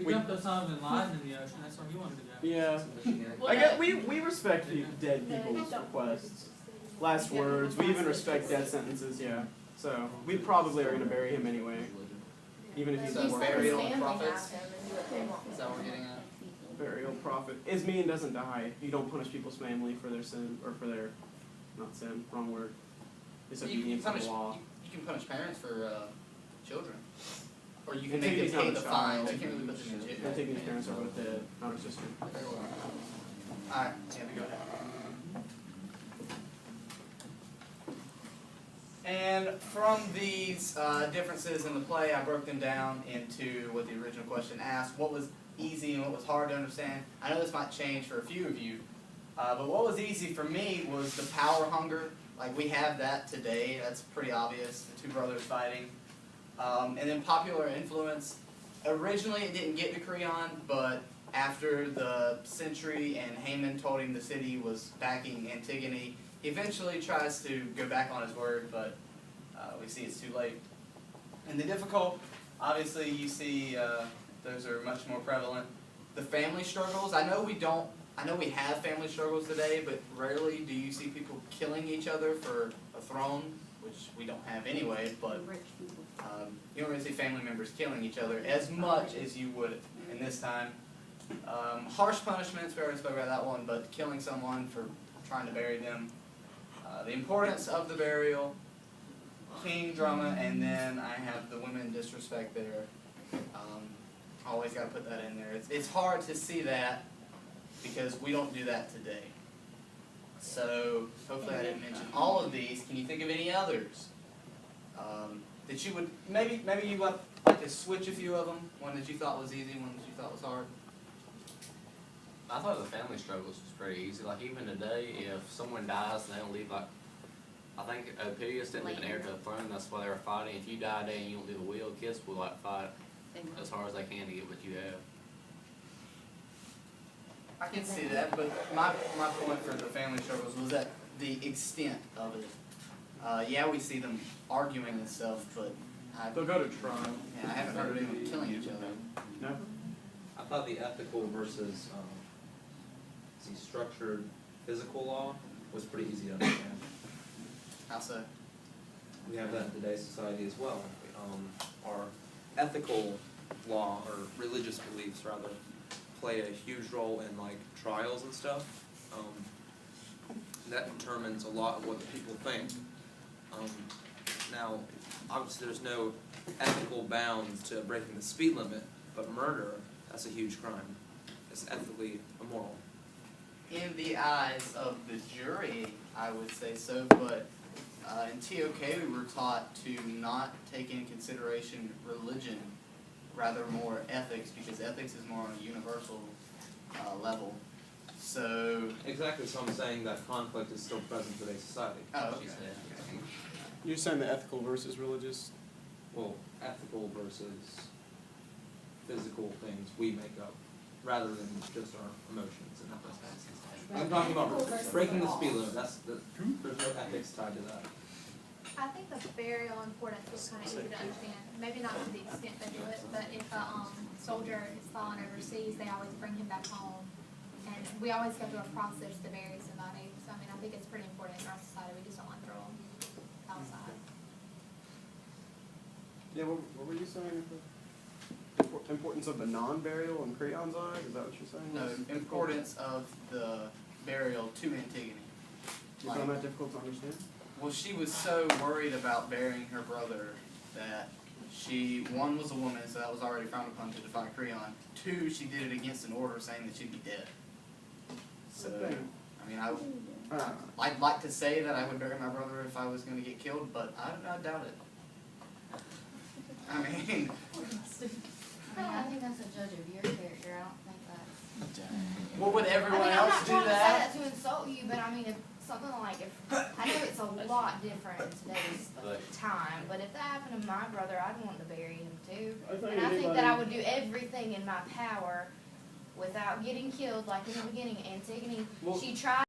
You dumped Osama bin Laden in the ocean. That's where he wanted to go. Yeah. I guess we respect dead people's requests. Last words. We even respect death sentences. Yeah. So we probably are gonna bury him anyway, even if he's So more burial family. profits? Is that what we're getting at? Burial profit. Ismian doesn't die. You don't punish people's family for their sin or for their not sin. Wrong word. Disobedience to the law. You can punish parents for children. Or you can Antigone's make them not pay a the child. fines. You can't really put them in jail. Antigone's parents are both dead, not her sister. Very well. Alright, Tammy, go ahead. And from these differences in the play, I broke them down into what the original question asked. What was easy and what was hard to understand? I know this might change for a few of you, but what was easy for me was the power hunger. Like, we have that today. That's pretty obvious, the two brothers fighting. And then popular influence. Originally, it didn't get to Creon, but after the century and Haman told him the city was backing Antigone, he eventually tries to go back on his word, but we see it's too late. And the difficult, obviously, you see those are much more prevalent. The family struggles. I know we have family struggles today, but rarely do you see people killing each other for a throne, which we don't have anyway, but you don't really see family members killing each other as much as you would in this time. Harsh punishments, we already spoke about that one, but killing someone for trying to bury them. The importance of the burial, king drama, and then I have the women disrespect there. Always got to put that in there. It's hard to see that because we don't do that today. So hopefully I didn't mention all of these. Can you think of any others that you would maybe you would like to switch a few of them? One that you thought was easy, one that you thought was hard. I thought the family struggles was pretty easy. Like, even today, if someone dies and they don't leave, like, I think Oedipus didn't leave an heir to the throne. That's why they were fighting. If you die today and you don't leave a will, kids will, like, fight as hard as they can to get what you have. I can see that, but my point for the family struggles was that the extent of it. Yeah, we see them arguing and stuff, but They'll go to trial. yeah, I haven't heard of anyone killing each other. No. I thought the ethical versus structured physical law was pretty easy to understand. How so? We have that in today's society as well. Our ethical law, or religious beliefs rather, play a huge role in like trials and stuff. That determines a lot of what the people think. Now, obviously there's no ethical bounds to breaking the speed limit, but murder, that's a huge crime. It's ethically immoral. In the eyes of the jury, I would say so, but in TOK we were taught to not take into consideration religion, rather more ethics, because ethics is more on a universal level. So Exactly, so I'm saying that conflict is still present in today's society. oh, okay. You're saying the ethical versus religious? Well, ethical versus physical things we make up, rather than just our emotions and that. I'm talking about breaking the speed limit. There's no ethics tied to that. I think the burial importance was kind of easy to understand. Maybe not to the extent they do it, but if a soldier is fallen overseas, they always bring him back home. And we always go through a process to bury somebody. So, I mean, I think it's pretty important in our society. We just don't want to throw them outside. Yeah, what were you saying? Importance of the non-burial in Creon's eye? Is that what you're saying? No, importance of the burial to Antigone. You found that difficult to understand? Well, she was so worried about burying her brother that she, one, was a woman, so that was already frowned upon to defy Creon. Two, she did it against an order saying that she'd be dead. So, Okay. I mean, I'd like to say that I would bury my brother if I was going to get killed, but I doubt it. I mean, I think that's a judge of your character. I don't think that's. well, would everyone I'm else not do trying that? to say that to insult you, but I mean, if something like I know it's a lot different in today's time, but if that happened to my brother, I'd want to bury him too. And I think that I would do everything in my power without getting killed. Like in the beginning, Antigone, she tried.